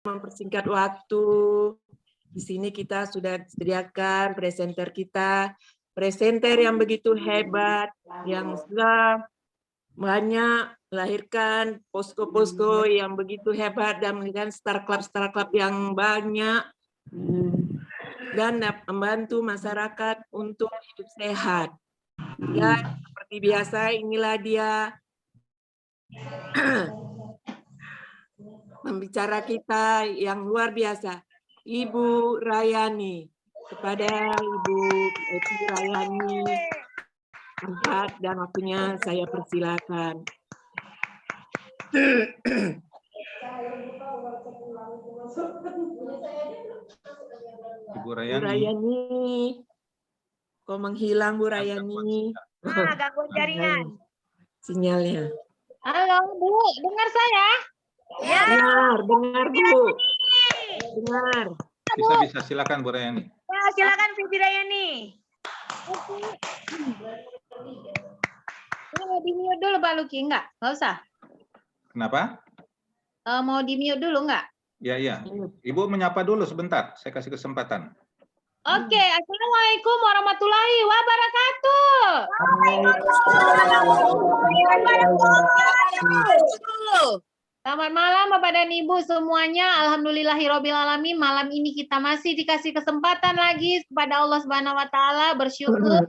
mempersingkat waktu. Di sini kita sudah sediakan presenter kita, presenter yang begitu hebat, yang sudah banyak melahirkan posko-posko yang begitu hebat dan melahirkan star club yang banyak dan membantu masyarakat untuk hidup sehat. Dan seperti biasa inilah dia pembicara kita yang luar biasa, Ibu Rayani. Kepada Ibu Rayani, tempat dan waktunya saya persilakan. Ibu Bu Rayani, kok menghilang Bu Rayani? Gangguan jaringan. Sinyalnya. Halo Bu, dengar saya? Ya. Dengar Bu. Dengar. Bisa silakan Bu Rayani. Ya, silakan Ibu Rayani. Ini mau di mute dulu Pak Luki, enggak? Enggak usah. Kenapa? Mau di mute dulu enggak? Iya. Ibu menyapa dulu sebentar, saya kasih kesempatan. Oke, Assalamualaikum warahmatullahi wabarakatuh. Selamat malam Bapak dan Ibu semuanya. Alhamdulillahirobbilalamin. Malam ini kita masih dikasih kesempatan lagi kepada Allah Subhanahu wa taala, bersyukur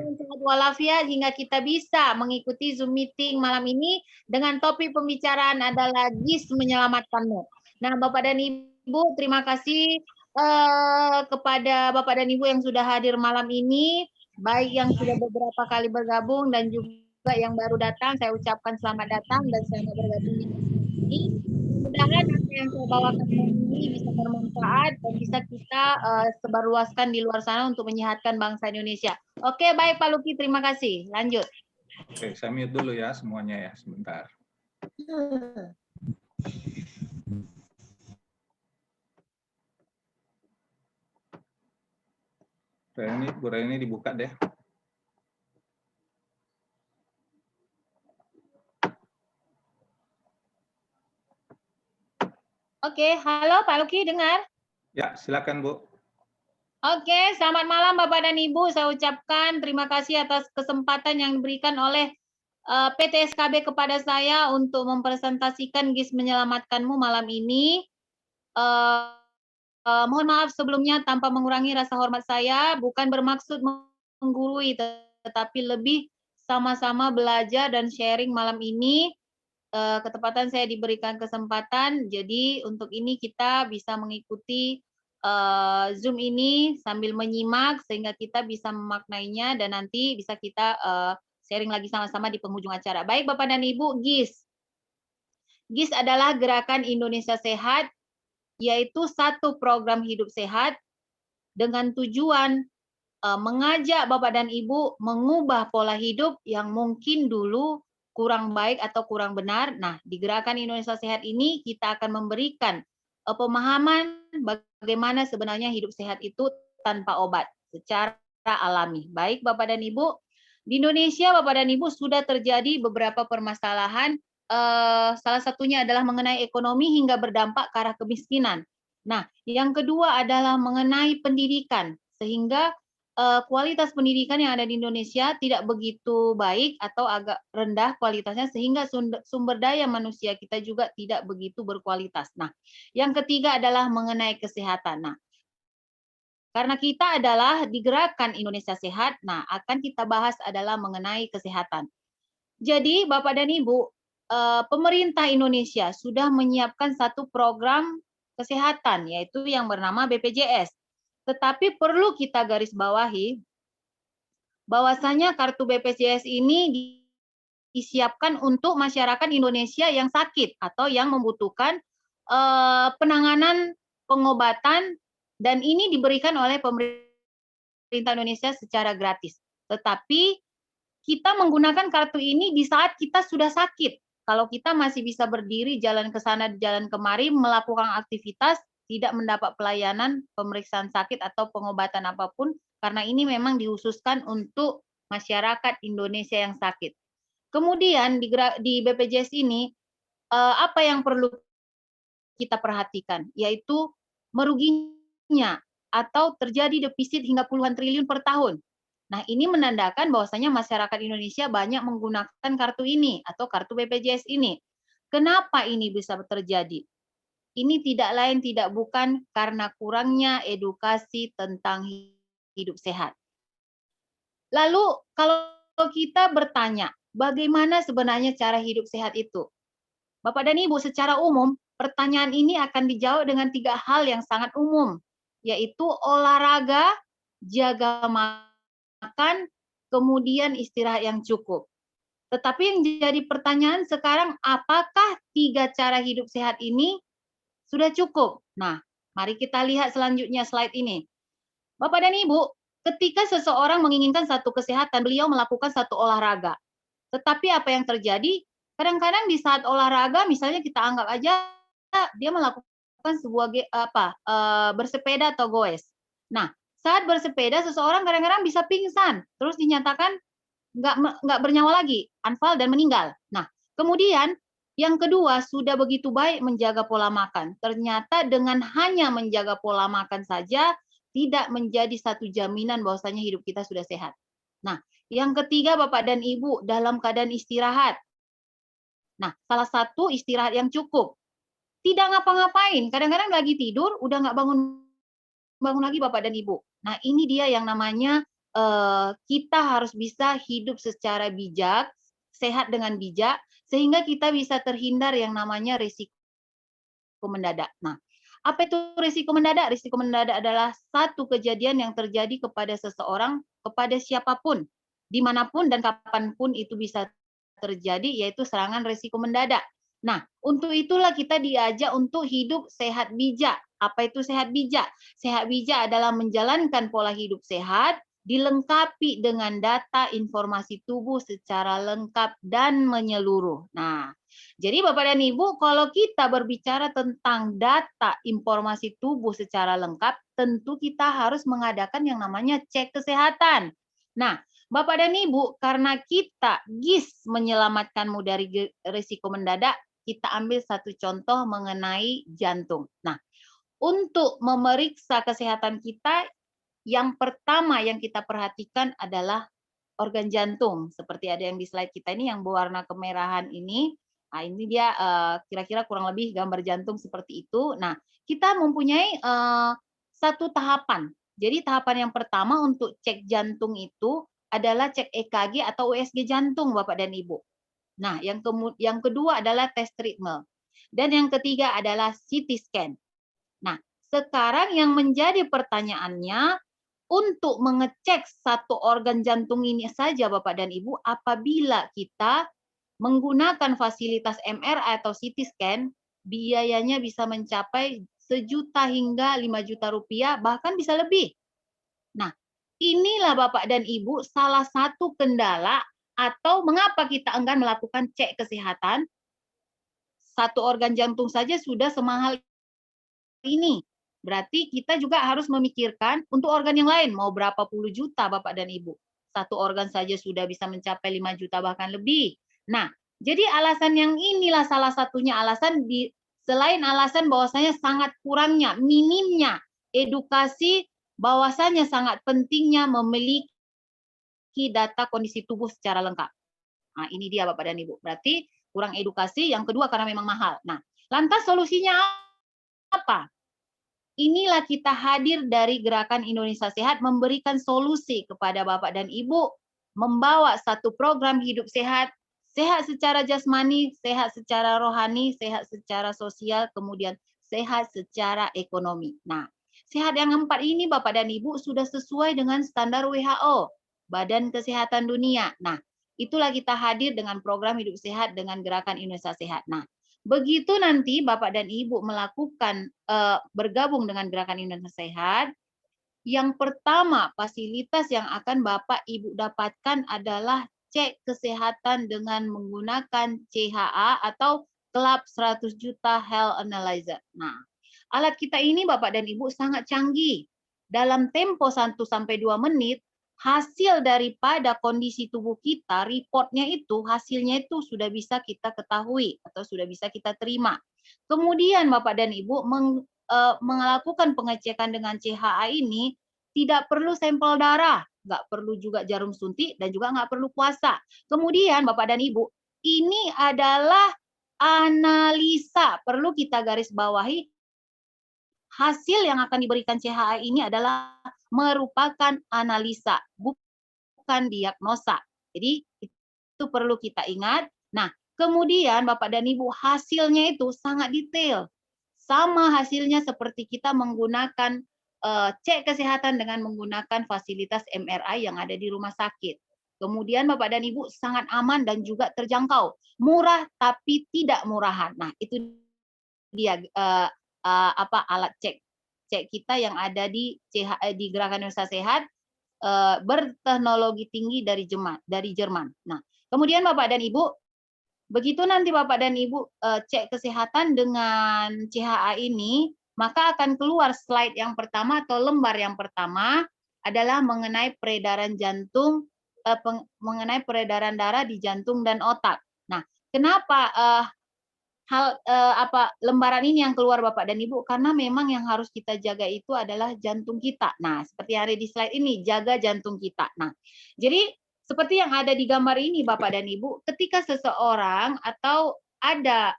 sehat walafiat hingga kita bisa mengikuti Zoom meeting malam ini dengan topik pembicaraan adalah GIS menyelamatkanmu. Nah, Bapak dan Ibu, terima kasih kepada Bapak dan Ibu yang sudah hadir malam ini, baik yang sudah beberapa kali bergabung dan juga yang baru datang. Saya ucapkan selamat datang dan selamat bergabung di sini. Mudah-mudahan apa yang saya bawakan ini bisa bermanfaat dan bisa kita sebarluaskan di luar sana untuk menyehatkan bangsa Indonesia. Oke, baik Pak Luki, terima kasih. Lanjut. Oke, saya mute dulu ya semuanya ya, sebentar. Bu Rayani dibuka deh. Oke, halo Pak Luki, dengar? Ya, silakan Bu. Oke, selamat malam Bapak dan Ibu. Saya ucapkan terima kasih atas kesempatan yang diberikan oleh PT SKB kepada saya untuk mempresentasikan GIS menyelamatkanmu malam ini. Mohon maaf sebelumnya tanpa mengurangi rasa hormat saya, bukan bermaksud menggurui, tetapi lebih sama-sama belajar dan sharing malam ini. Ketepatan saya diberikan kesempatan, jadi untuk ini kita bisa mengikuti Zoom ini sambil menyimak sehingga kita bisa memaknainya dan nanti bisa kita sharing lagi sama-sama di penghujung acara. Baik Bapak dan Ibu, GIS. GIS adalah Gerakan Indonesia Sehat, yaitu satu program hidup sehat dengan tujuan mengajak Bapak dan Ibu mengubah pola hidup yang mungkin dulu kurang baik atau kurang benar. Nah, di Gerakan Indonesia Sehat ini kita akan memberikan pemahaman bagaimana sebenarnya hidup sehat itu tanpa obat, secara alami. Baik Bapak dan Ibu, di Indonesia Bapak dan Ibu sudah terjadi beberapa permasalahan, salah satunya adalah mengenai ekonomi hingga berdampak ke arah kemiskinan. Nah, yang kedua adalah mengenai pendidikan, sehingga kualitas pendidikan yang ada di Indonesia tidak begitu baik atau agak rendah kualitasnya sehingga sumber daya manusia kita juga tidak begitu berkualitas. Nah, yang ketiga adalah mengenai kesehatan. Nah, karena kita adalah di Gerakan Indonesia Sehat, nah akan kita bahas adalah mengenai kesehatan. Jadi Bapak dan Ibu, pemerintah Indonesia sudah menyiapkan satu program kesehatan yaitu yang bernama BPJS. Tetapi perlu kita garis bawahi bahwasanya kartu BPJS ini disiapkan untuk masyarakat Indonesia yang sakit atau yang membutuhkan penanganan pengobatan dan ini diberikan oleh pemerintah Indonesia secara gratis. Tetapi kita menggunakan kartu ini di saat kita sudah sakit. Kalau kita masih bisa berdiri, jalan ke sana, jalan kemari, melakukan aktivitas, tidak mendapat pelayanan pemeriksaan sakit atau pengobatan apapun, karena ini memang dikhususkan untuk masyarakat Indonesia yang sakit. Kemudian di BPJS ini, apa yang perlu kita perhatikan, yaitu meruginya atau terjadi defisit hingga puluhan triliun per tahun. Nah, ini menandakan bahwasanya masyarakat Indonesia banyak menggunakan kartu ini atau kartu BPJS ini. Kenapa ini bisa terjadi? Ini tidak lain tidak bukan karena kurangnya edukasi tentang hidup sehat. Lalu kalau kita bertanya, bagaimana sebenarnya cara hidup sehat itu? Bapak dan Ibu, secara umum, pertanyaan ini akan dijawab dengan 3 hal yang sangat umum, yaitu olahraga, jaga makan, kemudian istirahat yang cukup. Tetapi yang jadi pertanyaan sekarang, apakah 3 cara hidup sehat ini sudah cukup? Nah, mari kita lihat selanjutnya slide ini. Bapak dan Ibu, ketika seseorang menginginkan satu kesehatan, beliau melakukan satu olahraga. Tetapi apa yang terjadi? Kadang-kadang di saat olahraga, misalnya kita anggap aja dia melakukan sebuah bersepeda atau goes. Nah, saat bersepeda seseorang kadang-kadang bisa pingsan, terus dinyatakan nggak bernyawa lagi, anfal dan meninggal. Nah, kemudian yang kedua, sudah begitu baik menjaga pola makan. Ternyata dengan hanya menjaga pola makan saja tidak menjadi satu jaminan bahwasanya hidup kita sudah sehat. Nah, yang ketiga Bapak dan Ibu dalam keadaan istirahat. Nah, salah satu istirahat yang cukup. Tidak ngapa-ngapain, kadang-kadang lagi tidur udah nggak bangun lagi Bapak dan Ibu. Nah, ini dia yang namanya kita harus bisa hidup secara bijak, sehat dengan bijak, sehingga kita bisa terhindar yang namanya risiko mendadak. Nah, apa itu risiko mendadak? Risiko mendadak adalah satu kejadian yang terjadi kepada seseorang, kepada siapapun, dimanapun dan kapanpun itu bisa terjadi, yaitu serangan risiko mendadak. Nah, untuk itulah kita diajak untuk hidup sehat bijak. Apa itu sehat bijak? Sehat bijak adalah menjalankan pola hidup sehat, dilengkapi dengan data informasi tubuh secara lengkap dan menyeluruh. Nah, jadi Bapak dan Ibu, kalau kita berbicara tentang data informasi tubuh secara lengkap, tentu kita harus mengadakan yang namanya cek kesehatan. Nah, Bapak dan Ibu, karena kita GIS menyelamatkanmu dari risiko mendadak, kita ambil satu contoh mengenai jantung. Nah, untuk memeriksa kesehatan kita, yang pertama yang kita perhatikan adalah organ jantung. Seperti ada yang di slide kita ini yang berwarna kemerahan ini. Nah, ini dia kira-kira kurang lebih gambar jantung seperti itu. Nah, kita mempunyai satu tahapan. Jadi tahapan yang pertama untuk cek jantung itu adalah cek EKG atau USG jantung, Bapak dan Ibu. Nah, yang kedua adalah tes treadmill. Dan yang ketiga adalah CT scan. Nah, sekarang yang menjadi pertanyaannya, untuk mengecek satu organ jantung ini saja Bapak dan Ibu, apabila kita menggunakan fasilitas MRI atau CT scan, biayanya bisa mencapai 1 juta hingga 5 juta rupiah, bahkan bisa lebih. Nah, inilah Bapak dan Ibu salah satu kendala atau mengapa kita enggan melakukan cek kesehatan. Satu organ jantung saja sudah semahal ini. Berarti kita juga harus memikirkan untuk organ yang lain, mau berapa puluh juta Bapak dan Ibu. Satu organ saja sudah bisa mencapai 5 juta bahkan lebih. Nah, jadi alasan yang inilah salah satunya alasan selain alasan bahwasanya sangat kurangnya, minimnya edukasi bahwasanya sangat pentingnya memiliki data kondisi tubuh secara lengkap. Nah, ini dia Bapak dan Ibu. Berarti kurang edukasi, yang kedua karena memang mahal. Nah, lantas solusinya apa? Inilah kita hadir dari Gerakan Indonesia Sehat memberikan solusi kepada Bapak dan Ibu, membawa satu program hidup sehat, sehat secara jasmani, sehat secara rohani, sehat secara sosial, kemudian sehat secara ekonomi. Nah, sehat yang 4 ini Bapak dan Ibu sudah sesuai dengan standar WHO, Badan Kesehatan Dunia. Nah, itulah kita hadir dengan program hidup sehat dengan Gerakan Indonesia Sehat. Nah, begitu nanti Bapak dan Ibu melakukan bergabung dengan Gerakan Indonesia Sehat, yang pertama fasilitas yang akan Bapak Ibu dapatkan adalah cek kesehatan dengan menggunakan CHA atau Club 100 Juta Health Analyzer. Nah, alat kita ini Bapak dan Ibu sangat canggih. Dalam tempo 1 sampai 2 menit, hasil daripada kondisi tubuh kita, reportnya itu, hasilnya itu sudah bisa kita ketahui atau sudah bisa kita terima. kemudian Bapak dan Ibu melakukan pengecekan dengan CHA ini tidak perlu sampel darah, nggak perlu juga jarum suntik, dan juga nggak perlu puasa. Kemudian Bapak dan Ibu, ini adalah analisa, perlu kita garis bawahi, hasil yang akan diberikan CHA ini adalah merupakan analisa, bukan diagnosa. Jadi itu perlu kita ingat. Nah, kemudian Bapak dan Ibu, hasilnya itu sangat detail. Sama hasilnya seperti kita menggunakan cek kesehatan dengan menggunakan fasilitas MRI yang ada di rumah sakit. Kemudian Bapak dan Ibu, sangat aman dan juga terjangkau. Murah tapi tidak murahan. Nah, itu dia alat cek kita yang ada di Gerakan Indonesia Sehat, berteknologi tinggi dari Jerman. Nah, kemudian Bapak dan Ibu, begitu nanti Bapak dan Ibu cek kesehatan dengan CHA ini, maka akan keluar slide yang pertama atau lembar yang pertama adalah mengenai peredaran jantung, mengenai peredaran darah di jantung dan otak. Nah, kenapa lembaran ini yang keluar Bapak dan Ibu? Karena memang yang harus kita jaga itu adalah jantung kita. Nah, seperti yang ada di slide ini, jaga jantung kita. Nah, jadi seperti yang ada di gambar ini Bapak dan Ibu, ketika seseorang atau ada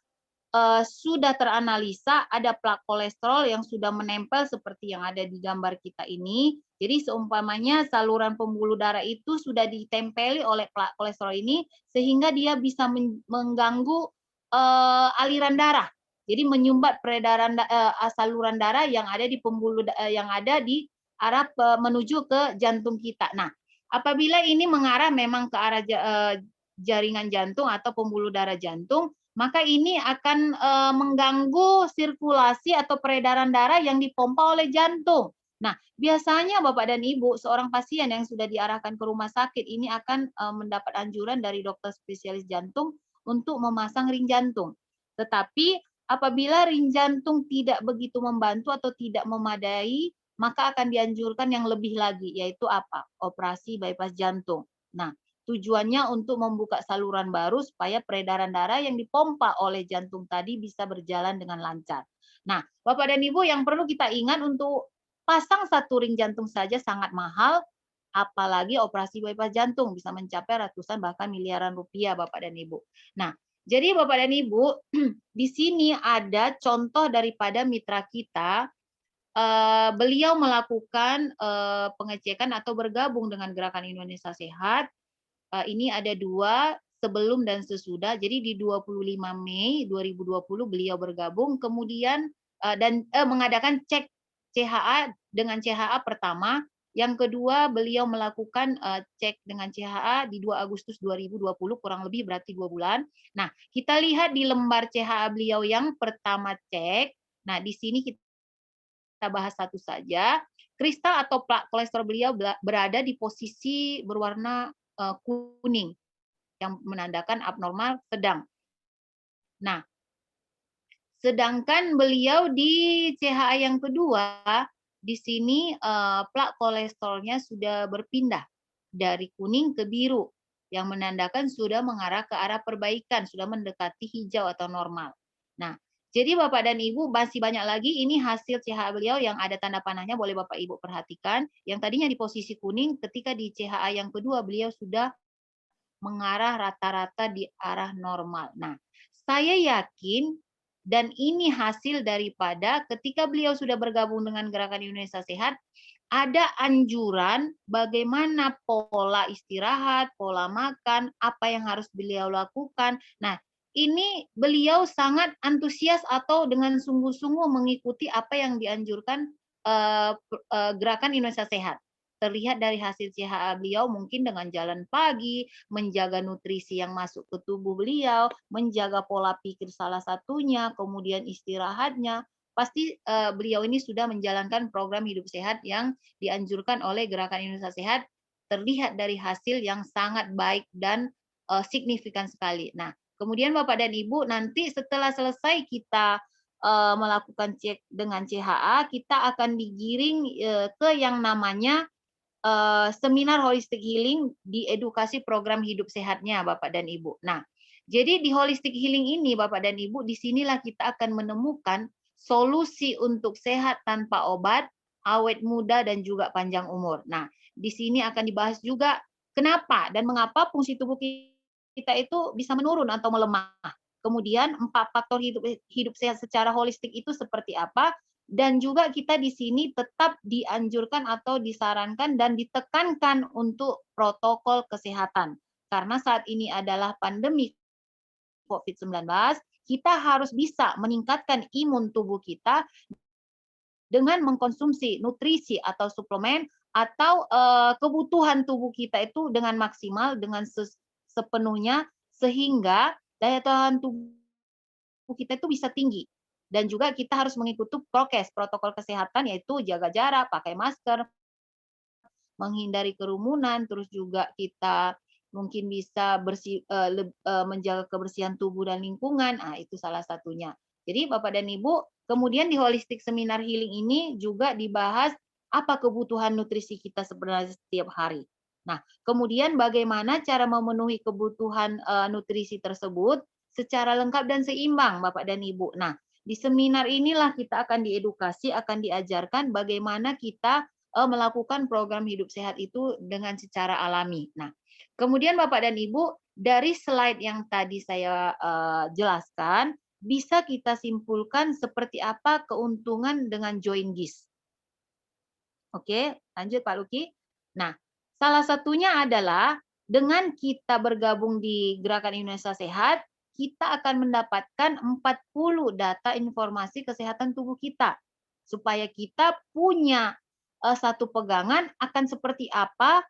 sudah teranalisa ada plak kolesterol yang sudah menempel seperti yang ada di gambar kita ini. Jadi seumpamanya saluran pembuluh darah itu sudah ditempeli oleh plak kolesterol ini sehingga dia bisa mengganggu aliran darah. Jadi menyumbat peredaran saluran darah yang ada di pembuluh yang ada di arah menuju ke jantung kita. Nah, apabila ini mengarah memang ke arah jaringan jantung atau pembuluh darah jantung, maka ini akan mengganggu sirkulasi atau peredaran darah yang dipompa oleh jantung. Nah, biasanya Bapak dan Ibu, seorang pasien yang sudah diarahkan ke rumah sakit ini akan mendapat anjuran dari dokter spesialis jantung untuk memasang ring jantung. Tetapi apabila ring jantung tidak begitu membantu atau tidak memadai, maka akan dianjurkan yang lebih lagi, yaitu apa? Operasi bypass jantung. Nah, tujuannya untuk membuka saluran baru supaya peredaran darah yang dipompa oleh jantung tadi bisa berjalan dengan lancar. Nah, Bapak dan Ibu, yang perlu kita ingat, untuk pasang satu ring jantung saja sangat mahal, apalagi operasi bypass jantung bisa mencapai ratusan bahkan miliaran rupiah Bapak dan Ibu. Nah, jadi Bapak dan Ibu, di sini ada contoh daripada mitra kita. Beliau melakukan pengecekan atau bergabung dengan Gerakan Indonesia Sehat. Ini ada 2, sebelum dan sesudah. Jadi di 25 Mei 2020 beliau bergabung, kemudian dan mengadakan cek CHA dengan CHA pertama. Yang kedua, beliau melakukan cek dengan CHA di 2 Agustus 2020, kurang lebih berarti 2 bulan. Nah, kita lihat di lembar CHA beliau yang pertama cek. Nah, di sini kita bahas satu saja. Kristal atau plak kolesterol beliau berada di posisi berwarna kuning, yang menandakan abnormal sedang. Nah, sedangkan beliau di CHA yang kedua, di sini plak kolesterolnya sudah berpindah dari kuning ke biru, yang menandakan sudah mengarah ke arah perbaikan, sudah mendekati hijau atau normal. Nah, jadi Bapak dan Ibu, masih banyak lagi ini hasil CHA beliau yang ada tanda panahnya, boleh Bapak Ibu perhatikan. Yang tadinya di posisi kuning, ketika di CHA yang kedua beliau sudah mengarah rata-rata di arah normal. Nah, saya yakin, dan ini hasil daripada ketika beliau sudah bergabung dengan Gerakan Indonesia Sehat, ada anjuran bagaimana pola istirahat, pola makan, apa yang harus beliau lakukan. Nah, ini beliau sangat antusias atau dengan sungguh-sungguh mengikuti apa yang dianjurkan Gerakan Indonesia Sehat. Terlihat dari hasil CHA beliau mungkin dengan jalan pagi, menjaga nutrisi yang masuk ke tubuh beliau, menjaga pola pikir salah satunya, kemudian istirahatnya. Pasti beliau ini sudah menjalankan program hidup sehat yang dianjurkan oleh Gerakan Indonesia Sehat, terlihat dari hasil yang sangat baik dan signifikan sekali. Nah, kemudian Bapak dan Ibu, nanti setelah selesai kita melakukan cek dengan CHA, kita akan digiring ke yang namanya seminar holistic healing di edukasi program hidup sehatnya Bapak dan Ibu. Nah, Jadi di holistic healing ini Bapak dan Ibu, disinilah kita akan menemukan solusi untuk sehat tanpa obat, awet muda dan juga panjang umur. Nah, di sini akan dibahas juga kenapa dan mengapa fungsi tubuh kita itu bisa menurun atau melemah. Kemudian 4 faktor hidup sehat secara holistik itu seperti apa, dan juga kita di sini tetap dianjurkan atau disarankan dan ditekankan untuk protokol kesehatan. Karena saat ini adalah pandemi COVID-19, kita harus bisa meningkatkan imun tubuh kita dengan mengkonsumsi nutrisi atau suplemen atau kebutuhan tubuh kita itu dengan maksimal, dengan sepenuhnya, sehingga daya tahan tubuh kita itu bisa tinggi. Dan juga kita harus mengikuti prokes, protokol kesehatan, yaitu jaga jarak, pakai masker, menghindari kerumunan, terus juga kita mungkin bisa menjaga kebersihan tubuh dan lingkungan. Nah, itu salah satunya. Jadi Bapak dan Ibu, kemudian di holistic seminar healing ini juga dibahas apa kebutuhan nutrisi kita sebenarnya setiap hari. Nah, kemudian bagaimana cara memenuhi kebutuhan nutrisi tersebut secara lengkap dan seimbang, Bapak dan Ibu. Nah, di seminar inilah kita akan diedukasi, akan diajarkan bagaimana kita melakukan program hidup sehat itu dengan secara alami. Nah, kemudian Bapak dan Ibu, dari slide yang tadi saya jelaskan, bisa kita simpulkan seperti apa keuntungan dengan join GIS. Oke, lanjut Pak Luki. Nah, salah satunya adalah dengan kita bergabung di Gerakan Indonesia Sehat, kita akan mendapatkan 40 data informasi kesehatan tubuh kita. Supaya kita punya satu pegangan akan seperti apa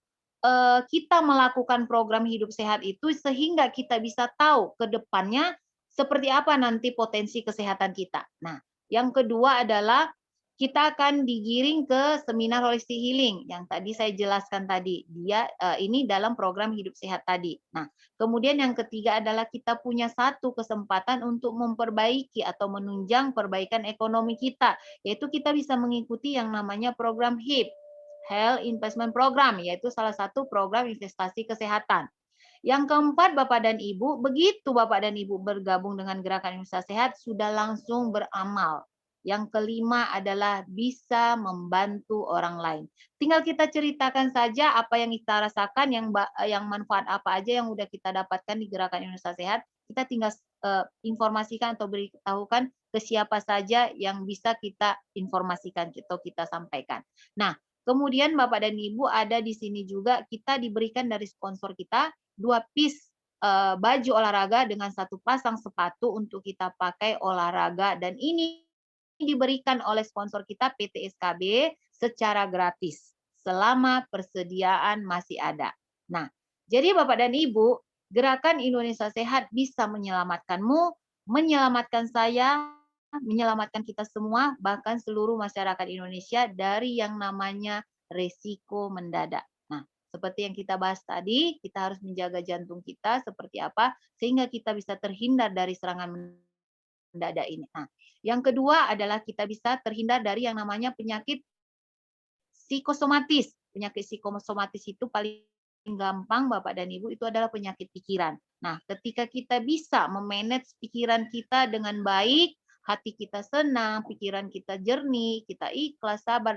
kita melakukan program hidup sehat itu, sehingga kita bisa tahu ke depannya seperti apa nanti potensi kesehatan kita. Nah, yang kedua adalah kita akan digiring ke seminar holistic healing yang tadi saya jelaskan tadi. Dia ini dalam program hidup sehat tadi. Nah, kemudian yang ketiga adalah kita punya satu kesempatan untuk memperbaiki atau menunjang perbaikan ekonomi kita, yaitu kita bisa mengikuti yang namanya program HIP, Health Investment Program, yaitu salah satu program investasi kesehatan. Yang keempat, Bapak dan Ibu, begitu Bapak dan Ibu bergabung dengan Gerakan Indonesia Sehat, sudah langsung beramal. Yang kelima adalah bisa membantu orang lain. Tinggal kita ceritakan saja apa yang kita rasakan, yang manfaat apa aja yang udah kita dapatkan di Gerakan Indonesia Sehat. Kita tinggal informasikan atau beritahukan ke siapa saja yang bisa kita informasikan atau kita sampaikan. Nah, kemudian Bapak dan Ibu, ada di sini juga kita diberikan dari sponsor kita 2 piece baju olahraga dengan 1 pasang sepatu untuk kita pakai olahraga, dan ini diberikan oleh sponsor kita PT SKB secara gratis selama persediaan masih ada. Nah, jadi Bapak dan Ibu, Gerakan Indonesia Sehat bisa menyelamatkanmu, menyelamatkan saya, menyelamatkan kita semua, bahkan seluruh masyarakat Indonesia dari yang namanya resiko mendadak. Nah, seperti yang kita bahas tadi, kita harus menjaga jantung kita seperti apa sehingga kita bisa terhindar dari serangan mendadak ini. Nah, yang kedua adalah kita bisa terhindar dari yang namanya penyakit psikosomatis. Penyakit psikosomatis itu paling gampang Bapak dan Ibu itu adalah penyakit pikiran. Nah, ketika kita bisa memanage pikiran kita dengan baik, hati kita senang, pikiran kita jernih, kita ikhlas, sabar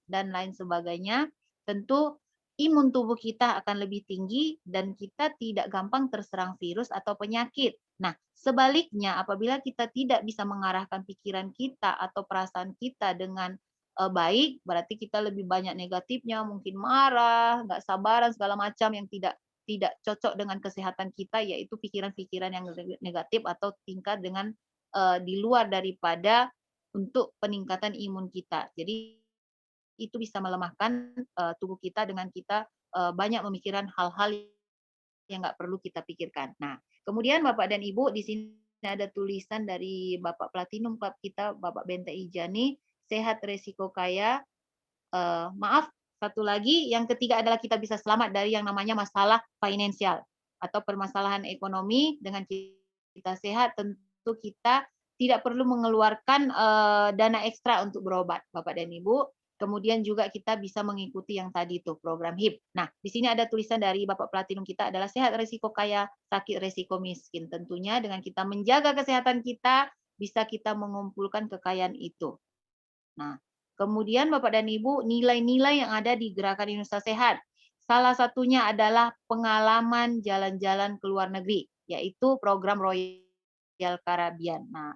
dan lain sebagainya, tentu imun tubuh kita akan lebih tinggi dan kita tidak gampang terserang virus atau penyakit. Nah, sebaliknya apabila kita tidak bisa mengarahkan pikiran kita atau perasaan kita dengan baik, berarti kita lebih banyak negatifnya, mungkin marah, nggak sabaran, segala macam yang tidak cocok dengan kesehatan kita, yaitu pikiran-pikiran yang negatif atau tingkat dengan di luar daripada untuk peningkatan imun kita. Jadi itu bisa melemahkan tubuh kita dengan kita banyak memikirkan hal-hal yang nggak perlu kita pikirkan. Nah, kemudian Bapak dan Ibu, di sini ada tulisan dari Bapak Platinum Club kita, Bapak Bente Ijani, sehat resiko kaya. Maaf, satu lagi, yang ketiga adalah kita bisa selamat dari yang namanya masalah finansial atau permasalahan ekonomi. Dengan kita sehat, tentu kita tidak perlu mengeluarkan dana ekstra untuk berobat, Bapak dan Ibu. Kemudian juga kita bisa mengikuti yang tadi itu program HIP. Nah, di sini ada tulisan dari Bapak Platinum kita adalah sehat resiko kaya, sakit resiko miskin. Tentunya dengan kita menjaga kesehatan kita, bisa kita mengumpulkan kekayaan itu. Nah, kemudian Bapak dan Ibu, nilai-nilai yang ada di Gerakan Indonesia Sehat. Salah satunya adalah pengalaman jalan-jalan ke luar negeri, yaitu program Royal Caribbean. Nah,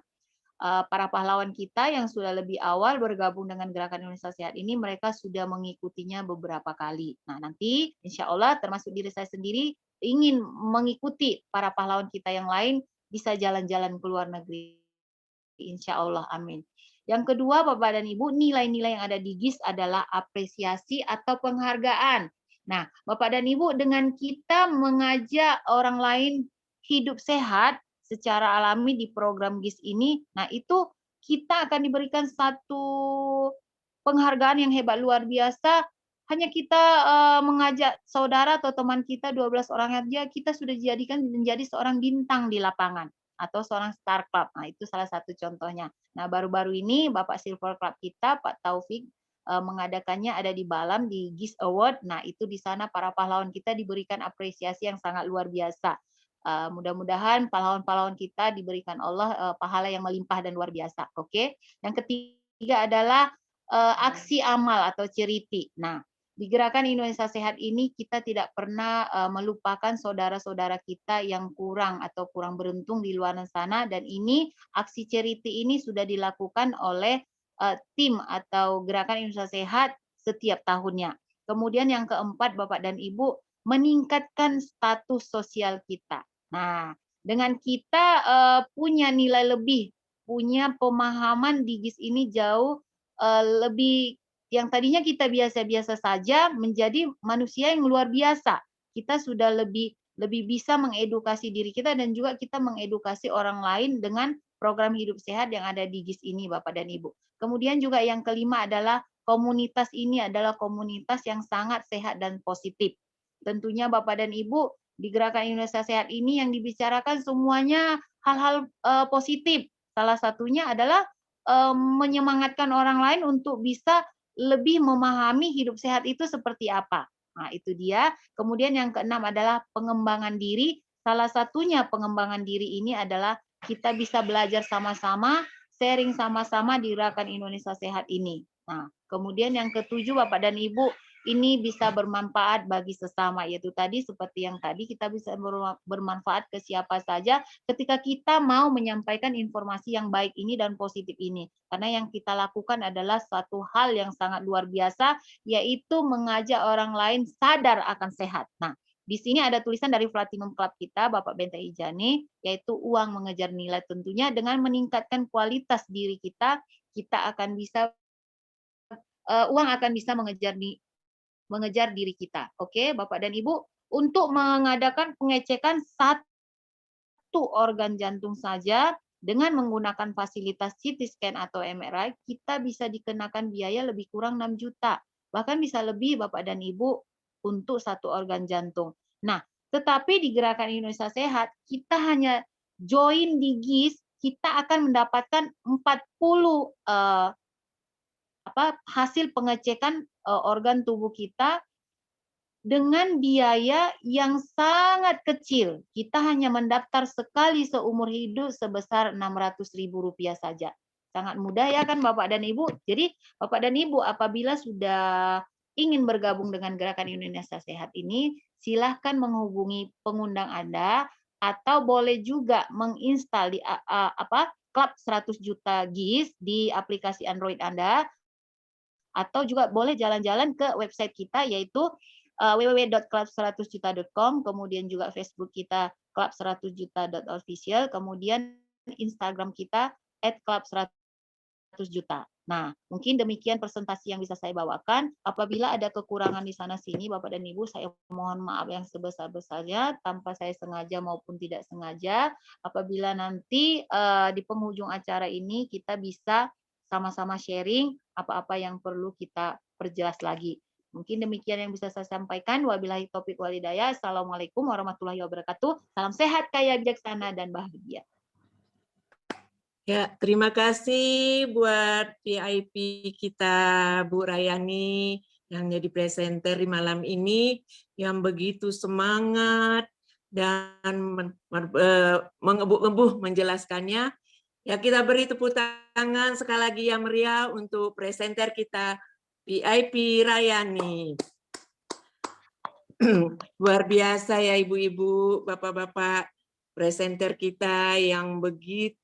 para pahlawan kita yang sudah lebih awal bergabung dengan Gerakan Indonesia Sehat ini, mereka sudah mengikutinya beberapa kali. Nah, nanti insya Allah termasuk diri saya sendiri ingin mengikuti para pahlawan kita yang lain bisa jalan-jalan ke luar negeri. Insya Allah, amin. Yang kedua, Bapak dan Ibu, nilai-nilai yang ada di GIS adalah apresiasi atau penghargaan. Nah, Bapak dan Ibu, dengan kita mengajak orang lain hidup sehat secara alami di program GIS ini, nah itu kita akan diberikan satu penghargaan yang hebat luar biasa. Hanya kita mengajak saudara atau teman kita 12 orang aja, kita sudah dijadikan menjadi seorang bintang di lapangan atau seorang star club. Nah, itu salah satu contohnya. Nah, baru-baru ini Bapak Silver Club kita, Pak Taufik, mengadakannya ada di Balam di GIS Award. Nah, itu di sana para pahlawan kita diberikan apresiasi yang sangat luar biasa. Mudah-mudahan pahlawan-pahlawan kita diberikan Allah pahala yang melimpah dan luar biasa. Oke. Yang ketiga adalah aksi amal atau charity. Nah, di Gerakan Indonesia Sehat ini kita tidak pernah melupakan saudara-saudara kita yang kurang atau kurang beruntung di luar sana, dan ini aksi charity ini sudah dilakukan oleh tim atau Gerakan Indonesia Sehat setiap tahunnya. Kemudian yang keempat, Bapak dan Ibu, meningkatkan status sosial kita. Nah, dengan kita punya nilai lebih, punya pemahaman di GIS ini jauh lebih, yang tadinya kita biasa-biasa saja menjadi manusia yang luar biasa. Kita sudah lebih bisa mengedukasi diri kita dan juga kita mengedukasi orang lain dengan program hidup sehat yang ada di GIS ini, Bapak dan Ibu. Kemudian juga yang kelima adalah komunitas ini adalah komunitas yang sangat sehat dan positif. Tentunya Bapak dan Ibu di Gerakan Indonesia Sehat ini yang dibicarakan semuanya hal-hal positif. Salah satunya adalah menyemangatkan orang lain untuk bisa lebih memahami hidup sehat itu seperti apa. Nah, itu dia. Kemudian yang keenam adalah pengembangan diri. Salah satunya pengembangan diri ini adalah kita bisa belajar sama-sama, sharing sama-sama di Gerakan Indonesia Sehat ini. Nah, kemudian yang ketujuh, Bapak dan Ibu, ini bisa bermanfaat bagi sesama, yaitu tadi seperti yang tadi kita bisa bermanfaat ke siapa saja ketika kita mau menyampaikan informasi yang baik ini dan positif ini. Karena yang kita lakukan adalah suatu hal yang sangat luar biasa, yaitu mengajak orang lain sadar akan sehat. Nah, di sini ada tulisan dari Platinum Club kita, Bapak Bente Ijani, yaitu uang mengejar nilai. Tentunya dengan meningkatkan kualitas diri kita, kita akan bisa uang akan bisa mengejar diri kita. Oke, Bapak dan Ibu, untuk mengadakan pengecekan satu organ jantung saja dengan menggunakan fasilitas CT scan atau MRI, kita bisa dikenakan biaya lebih kurang 6 juta. Bahkan bisa lebih, Bapak dan Ibu, untuk satu organ jantung. Nah, tetapi di Gerakan Indonesia Sehat, kita hanya join di GIS, kita akan mendapatkan 40 hasil pengecekan organ tubuh kita dengan biaya yang sangat kecil. Kita hanya mendaftar sekali seumur hidup sebesar Rp600.000 saja. Sangat mudah ya kan Bapak dan Ibu? Jadi Bapak dan Ibu apabila sudah ingin bergabung dengan Gerakan Indonesia Sehat ini, silahkan menghubungi pengundang Anda atau boleh juga menginstal di Club 100 Juta GIS di aplikasi Android Anda, atau juga boleh jalan-jalan ke website kita yaitu www.club100juta.com, kemudian juga Facebook kita club100juta.official, kemudian Instagram kita @club100juta. Nah, mungkin demikian presentasi yang bisa saya bawakan. Apabila ada kekurangan di sana sini, Bapak dan Ibu, saya mohon maaf yang sebesar-besarnya tanpa saya sengaja maupun tidak sengaja. Apabila nanti di penghujung acara ini kita bisa sama-sama sharing apa-apa yang perlu kita perjelas lagi. Mungkin demikian yang bisa saya sampaikan. Wabillahi taufik wal hidayah. Assalamualaikum warahmatullahi wabarakatuh. Salam sehat, kaya, bijaksana, dan bahagia. Ya, terima kasih buat VIP kita Bu Rayani yang jadi presenter di malam ini yang begitu semangat dan mengebuh-ngebuh menjelaskannya. Ya, kita beri tepuk tangan sekali lagi yang meriah untuk presenter kita VIP Rayani. Luar biasa ya ibu-ibu, bapak-bapak presenter kita yang begitu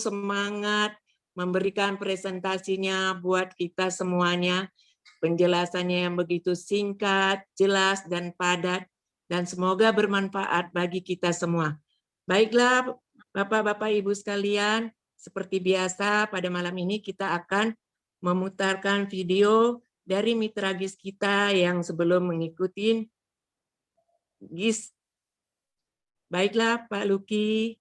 semangat memberikan presentasinya buat kita semuanya. Penjelasannya yang begitu singkat, jelas, dan padat, dan semoga bermanfaat bagi kita semua. Baiklah, Bapak-Bapak Ibu sekalian, seperti biasa pada malam ini kita akan memutarkan video dari mitra GIS kita yang sebelum mengikuti GIS. Baiklah, Pak Luki.